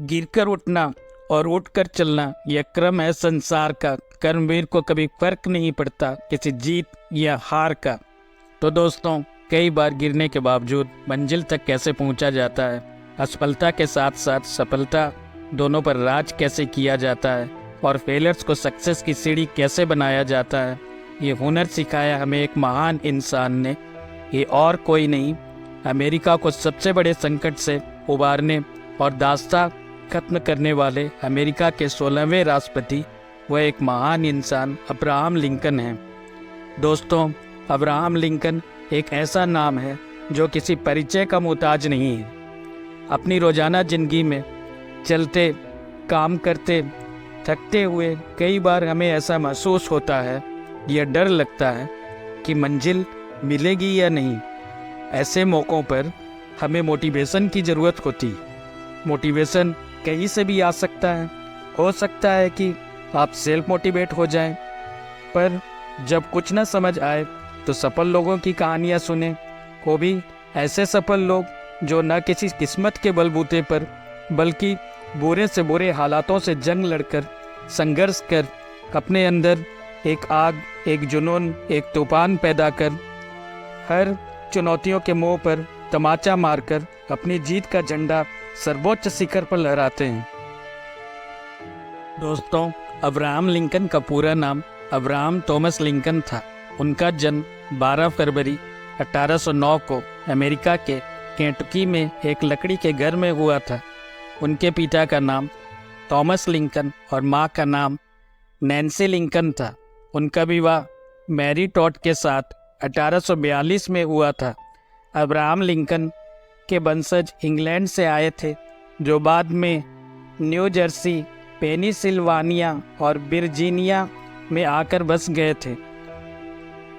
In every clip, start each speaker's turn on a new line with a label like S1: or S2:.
S1: गिरकर उठना और उठकर चलना यह क्रम है संसार का। कर्मवीर को कभी फर्क नहीं पड़ता किसी जीत या हार का। तो दोस्तों, कई बार गिरने के बावजूद मंजिल तक कैसे पहुंचा जाता है, असफलता के साथ साथ सफलता दोनों पर राज कैसे किया जाता है और फेलियर्स को सक्सेस की सीढ़ी कैसे बनाया जाता है, ये हुनर सिखाया हमें एक महान इंसान ने। ये और कोई नहीं, अमेरिका को सबसे बड़े संकट से उबारने और दास्तां खत्म करने वाले अमेरिका के 16वें राष्ट्रपति, वह एक महान इंसान अब्राहम लिंकन हैं। दोस्तों, अब्राहम लिंकन एक ऐसा नाम है जो किसी परिचय का मोहताज नहीं है। अपनी रोजाना जिंदगी में चलते, काम करते, थकते हुए कई बार हमें ऐसा महसूस होता है, यह डर लगता है कि मंजिल मिलेगी या नहीं। ऐसे मौक़ों पर हमें मोटिवेशन की ज़रूरत होती। मोटिवेशन कहीं से भी आ सकता है। हो सकता है कि आप सेल्फ मोटिवेट हो जाएं, पर जब कुछ न समझ आए तो सफल लोगों की कहानियाँ सुने। वो भी ऐसे सफल लोग जो न किसी किस्मत के बलबूते पर बल्कि बुरे से बुरे हालातों से जंग लड़कर, संघर्ष कर, अपने अंदर एक आग, एक जुनून, एक तूफान पैदा कर, हर चुनौतियों के मुंह पर तमाचा मारकर अपनी जीत का झंडा सर्वोच्च शिखर पर लहराते हैं। दोस्तों, अब्राहम लिंकन का पूरा नाम अब्राहम थॉमस लिंकन था। उनका जन्म 12 फरवरी 1809 को अमेरिका के केंटकी में एक लकड़ी के घर में हुआ था। उनके पिता का नाम थॉमस लिंकन और माँ का नाम नैन्सी लिंकन था। उनका विवाह मैरी टॉड के साथ 1842 में हुआ था। अब्राहम लिंकन के वंशज इंग्लैंड से आए थे, जो बाद में न्यू जर्सी, पेनिसिल्वानिया और वर्जीनिया में आकर बस गए थे।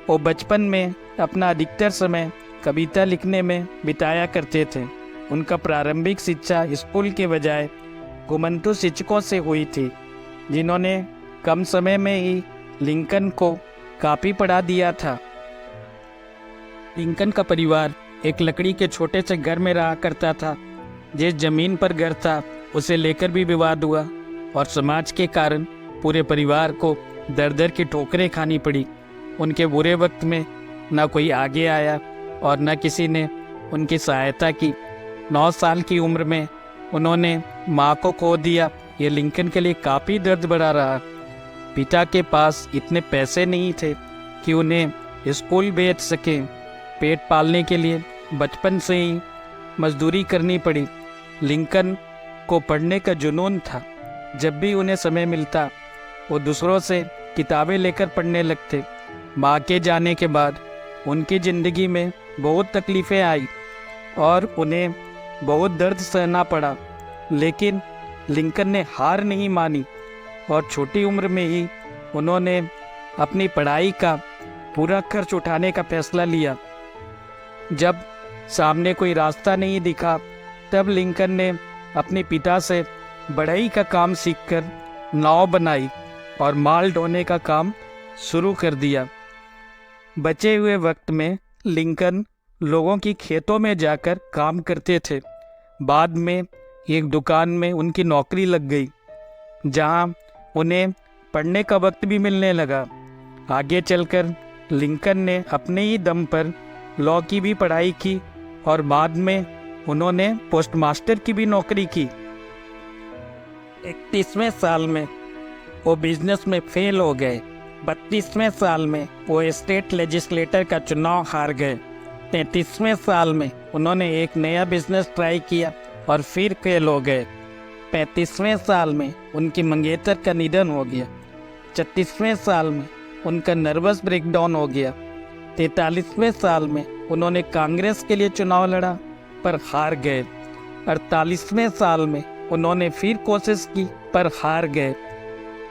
S1: वो बचपन में अपना अधिकतर समय कविता लिखने में बिताया करते थे। उनका प्रारंभिक शिक्षा स्कूल के बजाय घुमंतु शिक्षकों से हुई थी, जिन्होंने कम समय में ही लिंकन को काफ़ी पढ़ा दिया था। लिंकन का परिवार एक लकड़ी के छोटे से घर में रहा करता था। जिस जमीन पर घर था उसे लेकर भी विवाद हुआ और समाज के कारण पूरे परिवार को दर दर की ठोकरें खानी पड़ी। उनके बुरे वक्त में न कोई आगे आया और न किसी ने उनकी सहायता की। 9 साल की उम्र में उन्होंने माँ को खो दिया। ये लिंकन के लिए काफ़ी दर्द भरा रहा। पिता के पास इतने पैसे नहीं थे कि उन्हें स्कूल भेज सकें। पेट पालने के लिए बचपन से ही मजदूरी करनी पड़ी। लिंकन को पढ़ने का जुनून था। जब भी उन्हें समय मिलता वो दूसरों से किताबें लेकर पढ़ने लगते। माँ के जाने के बाद उनकी ज़िंदगी में बहुत तकलीफ़ें आई और उन्हें बहुत दर्द सहना पड़ा, लेकिन लिंकन ने हार नहीं मानी और छोटी उम्र में ही उन्होंने अपनी पढ़ाई का पूरा खर्च उठाने का फैसला लिया। जब सामने कोई रास्ता नहीं दिखा, तब लिंकन ने अपने पिता से बढ़ई का काम सीखकर नाव बनाई और माल ढोने का काम शुरू कर दिया। बचे हुए वक्त में लिंकन लोगों की खेतों में जाकर काम करते थे। बाद में एक दुकान में उनकी नौकरी लग गई, जहां उन्हें पढ़ने का वक्त भी मिलने लगा। आगे चलकर लिंकन ने अपने ही दम पर लॉ की भी पढ़ाई की और बाद में उन्होंने पोस्टमास्टर की भी नौकरी की। 31वें साल में वो बिजनेस में फेल हो गए। 32वें साल में वो स्टेट लेजिस्लेटर का चुनाव हार गए। 33वें साल में उन्होंने एक नया बिजनेस ट्राई किया और फिर फेल हो गए। 35वें साल में उनकी मंगेतर का निधन हो गया। 36वें साल में उनका नर्वस ब्रेकडाउन हो गया। 43वें साल में उन्होंने कांग्रेस के लिए चुनाव लड़ा पर हार गए। 48वें साल में उन्होंने फिर कोशिश की पर हार गए।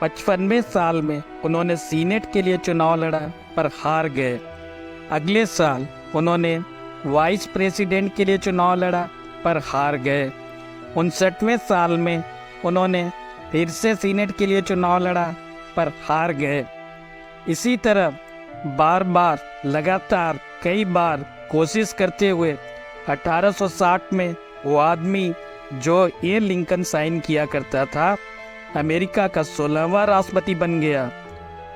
S1: 55वें साल में उन्होंने सीनेट के लिए चुनाव लड़ा पर हार गए। अगले साल उन्होंने वाइस प्रेसिडेंट के लिए चुनाव लड़ा पर हार गए। 59वें साल में उन्होंने फिर से सीनेट के लिए चुनाव लड़ा पर हार गए। इसी तरह बार बार लगातार कई बार कोशिश करते हुए 1860 में वो आदमी जो ये लिंकन साइन किया करता था, अमेरिका का 16वां राष्ट्रपति बन गया।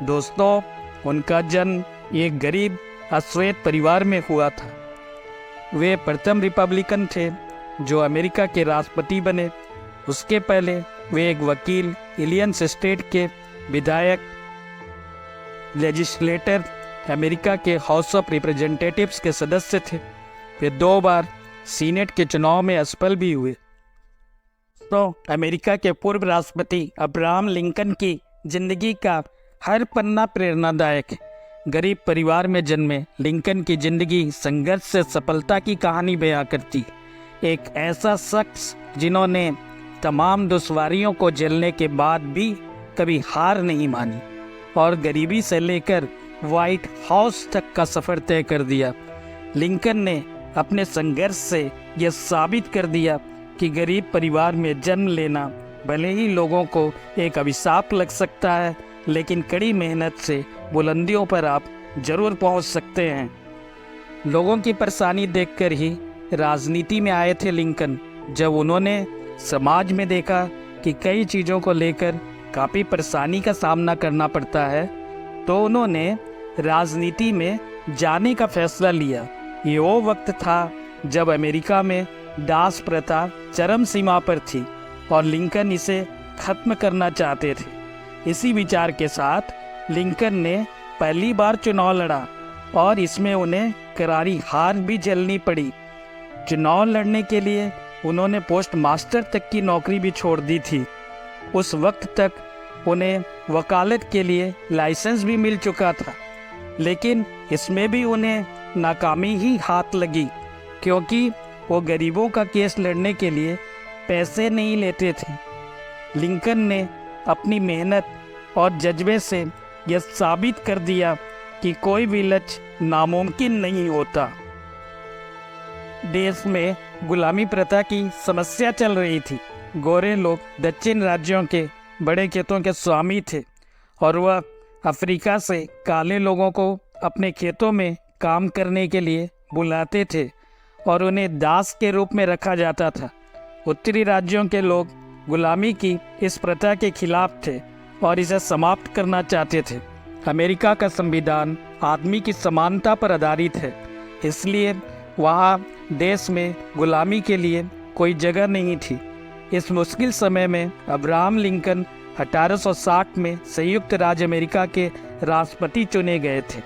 S1: दोस्तों, उनका जन्म एक गरीब अश्वेत परिवार में हुआ था। वे प्रथम रिपब्लिकन थे जो अमेरिका के राष्ट्रपति बने। उसके पहले वे एक वकील, इलियंस स्टेट के विधायक, लेजिस्लेटर, अमेरिका के हाउस ऑफ रिप्रेजेंटेटिव्स के सदस्य थे। वे 2 बार सीनेट के चुनाव में असफल भी हुए। तो अमेरिका के पूर्व राष्ट्रपति अब्राहम लिंकन की जिंदगी का हर पन्ना प्रेरणादायक है। गरीब परिवार में जन्मे लिंकन की जिंदगी संघर्ष से सफलता की कहानी बयां करती। एक ऐसा शख्स जिन्होंने तमाम दुश्वारियों को झेलने के बाद भी कभी हार नहीं मानी और गरीबी से लेकर व्हाइट हाउस तक का सफ़र तय कर दिया। लिंकन ने अपने संघर्ष से यह साबित कर दिया कि गरीब परिवार में जन्म लेना भले ही लोगों को एक अभिशाप लग सकता है, लेकिन कड़ी मेहनत से बुलंदियों पर आप जरूर पहुंच सकते हैं। लोगों की परेशानी देखकर ही राजनीति में आए थे लिंकन। जब उन्होंने समाज में देखा कि कई चीज़ों को लेकर काफ़ी परेशानी का सामना करना पड़ता है, तो उन्होंने राजनीति में जाने का फैसला लिया। ये वो वक्त था जब अमेरिका में दास प्रथा चरम सीमा पर थी और लिंकन इसे खत्म करना चाहते थे। इसी विचार के साथ लिंकन ने पहली बार चुनाव लड़ा और इसमें उन्हें करारी हार भी झेलनी पड़ी। चुनाव लड़ने के लिए उन्होंने पोस्ट मास्टर तक की नौकरी भी छोड़ दी थी। उस वक्त तक उन्हें वकालत के लिए लाइसेंस भी मिल चुका था, लेकिन इसमें भी उन्हें नाकामी ही हाथ लगी, क्योंकि वो गरीबों का केस लड़ने के लिए पैसे नहीं लेते थे। लिंकन ने अपनी मेहनत और जज्बे से यह साबित कर दिया कि कोई भी लक्ष्य नामुमकिन नहीं होता। देश में गुलामी प्रथा की समस्या चल रही थी। गोरे लोग दक्षिण राज्यों के बड़े खेतों के स्वामी थे और वह अफ्रीका से काले लोगों को अपने खेतों में काम करने के लिए बुलाते थे और उन्हें दास के रूप में रखा जाता था। उत्तरी राज्यों के लोग गुलामी की इस प्रथा के खिलाफ थे और इसे समाप्त करना चाहते थे। अमेरिका का संविधान आदमी की समानता पर आधारित है, इसलिए वहाँ देश में गुलामी के लिए कोई जगह नहीं थी। इस मुश्किल समय में अब्राहम लिंकन 1860 में संयुक्त राज्य अमेरिका के राष्ट्रपति चुने गए थे।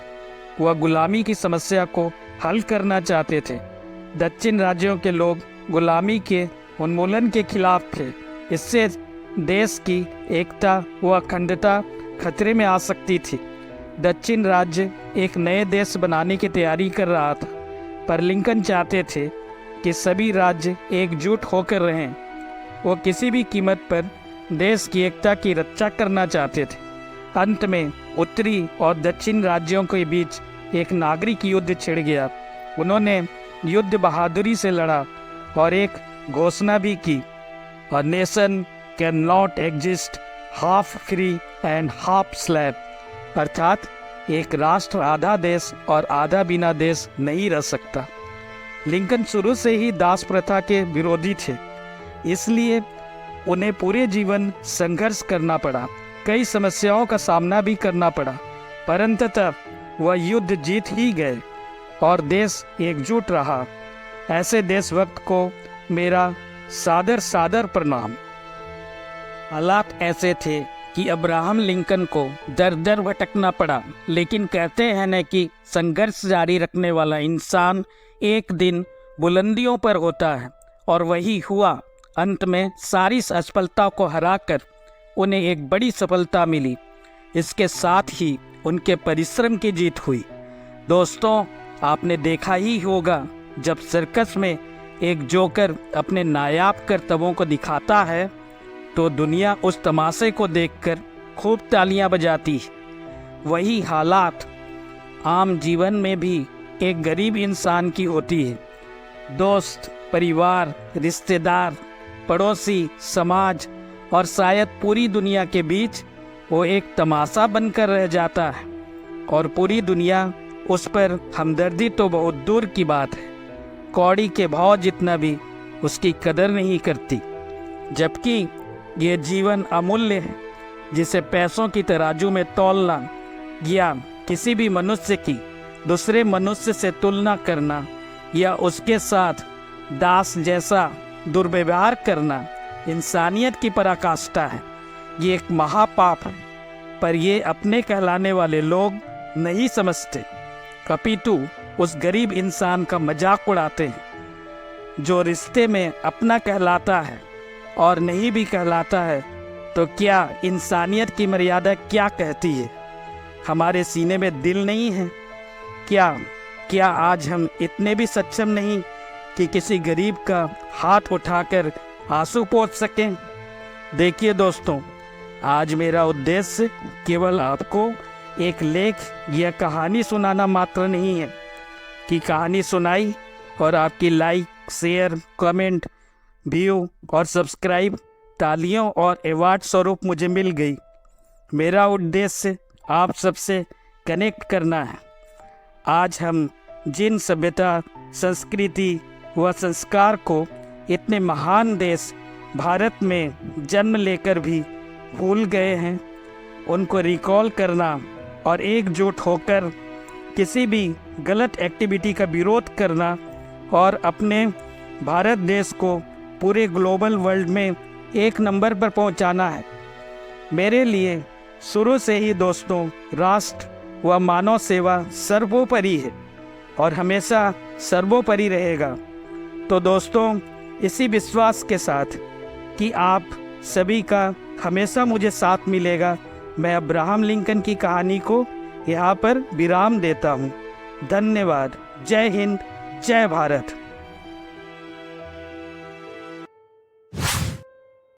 S1: वह गुलामी की समस्या को हल करना चाहते थे। दक्षिण राज्यों के लोग गुलामी के उन्मूलन के खिलाफ थे। इससे देश की एकता व अखंडता खतरे में आ सकती थी। दक्षिण राज्य एक नए देश बनाने की तैयारी कर रहा था, पर लिंकन चाहते थे कि सभी राज्य एकजुट होकर रहें। वो किसी भी कीमत पर देश की एकता की रक्षा करना चाहते थे। अंत में उत्तरी और दक्षिण राज्यों के बीच एक नागरिक युद्ध छिड़ गया। उन्होंने युद्ध बहादुरी से लड़ा और एक घोषणा भी की, a nation can not exist half free and half slave, अर्थात एक राष्ट्र आधा देश और आधा बिना देश नहीं रह सकता। लिंकन शुरू से ही दास प्रथा के विरोधी थे, इसलिए उन्हें पूरे जीवन संघर्ष करना पड़ा। कई समस्याओं का सामना भी करना पड़ा, पर अंततः वह युद्ध जीत ही गए और देश एकजुट रहा। ऐसे देशभक्त को मेरा सादर सादर प्रणाम। हालात ऐसे थे कि अब्राहम लिंकन को दर दर भटकना पड़ा, लेकिन कहते हैं न कि संघर्ष जारी रखने वाला इंसान एक दिन बुलंदियों पर होता है, और वही हुआ। अंत में सारी असफलता को हराकर उन्हें एक बड़ी सफलता मिली। इसके साथ ही उनके परिश्रम की जीत हुई। दोस्तों, आपने देखा ही होगा जब सर्कस में एक जोकर अपने नायाब करतबों को दिखाता है तो दुनिया उस तमाशे को देखकर खूब तालियां बजाती है। वही हालात आम जीवन में भी एक गरीब इंसान की होती है। दोस्त, परिवार, रिश्तेदार, पड़ोसी, समाज और शायद पूरी दुनिया के बीच वो एक तमाशा बनकर रह जाता है और पूरी दुनिया उस पर हमदर्दी तो बहुत दूर की बात है, कौड़ी के भाव जितना भी उसकी कदर नहीं करती। जबकि ये जीवन अमूल्य है, जिसे पैसों की तराजू में तौलना या किसी भी मनुष्य की दूसरे मनुष्य से तुलना करना या उसके साथ दास जैसा दुर्व्यवहार करना इंसानियत की पराकाष्ठा है। ये एक महापाप है, पर ये अपने कहलाने वाले लोग नहीं समझते, अपितु उस गरीब इंसान का मजाक उड़ाते हैं जो रिश्ते में अपना कहलाता है और नहीं भी कहलाता है। तो क्या इंसानियत की मर्यादा क्या कहती है? हमारे सीने में दिल नहीं है क्या आज हम इतने भी सक्षम नहीं कि किसी गरीब का हाथ उठाकर आंसू पोंछ सकें? देखिए दोस्तों, आज मेरा उद्देश्य केवल आपको एक लेख या कहानी सुनाना मात्र नहीं है कि कहानी सुनाई और आपकी लाइक, शेयर, कमेंट, व्यू और सब्सक्राइब तालियों और अवार्ड स्वरूप मुझे मिल गई। मेरा उद्देश्य आप सबसे कनेक्ट करना है। आज हम जिन सभ्यता, संस्कृति व संस्कार को इतने महान देश भारत में जन्म लेकर भी भूल गए हैं, उनको रिकॉल करना और एकजुट होकर किसी भी गलत एक्टिविटी का विरोध करना और अपने भारत देश को पूरे ग्लोबल वर्ल्ड में एक नंबर पर पहुंचाना है। मेरे लिए शुरू से ही दोस्तों राष्ट्र व मानव सेवा सर्वोपरि है और हमेशा सर्वोपरि रहेगा। तो दोस्तों, इसी विश्वास के साथ कि आप सभी का हमेशा मुझे साथ मिलेगा, मैं अब्राहम लिंकन की कहानी को यहाँ पर विराम देता हूँ। धन्यवाद। जय हिंद, जय भारत।